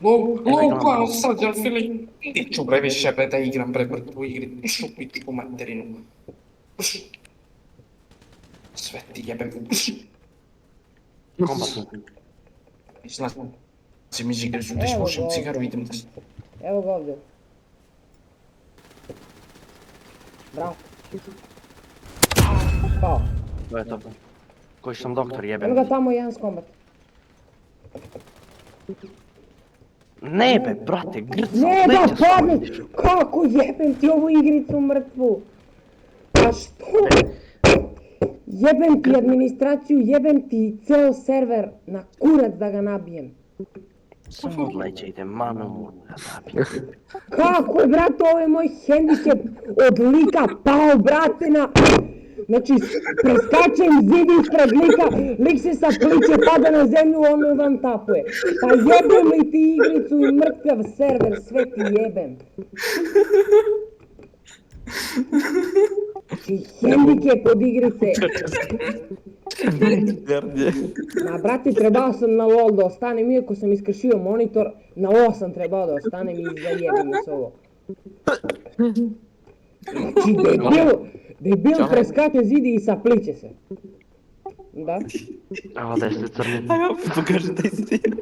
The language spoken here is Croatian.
Luka, sad ja Filip, ti ću bre više bre da igram bre mrtvu igri, pišu pičku materinu. Sve ti jebem. Kombatno. Izlazim iz igre, sudiš pušim cigaru, idem da... Evo ga ovdje. Bravo. Pao. To je to. Koji sam doktor jebem. Evo ga tamo jedan s kombat. Ne be, brate, grca. Ne da padne! Kako jebem ti ovu igricu mrtvu? Pa što? Jebem ti administraciju, jebem ti ceo server na kurac da ga nabijem. Samo od leđa ide, mano mu da zabijem. Kako je, brate, ovo je moj hendikep od lika pao, brate, na... Znači, preskačem zid ispred lika, lik se sapliče, pada na zemlju, ono vam tapuje. Pa jebem li ti igricu i mrtvav server, sve ti jebem. Znači, hendikep od igrice. Ma, brate, trebao sam na LOL da ostanem, iako sam iskršio monitor, na ovo sam trebao da ostanem i zajebim se ovo. Znači, debil preskače zidi i sapliče se. Da? Evo da ste crni. Ajmo, pokaži taj stil.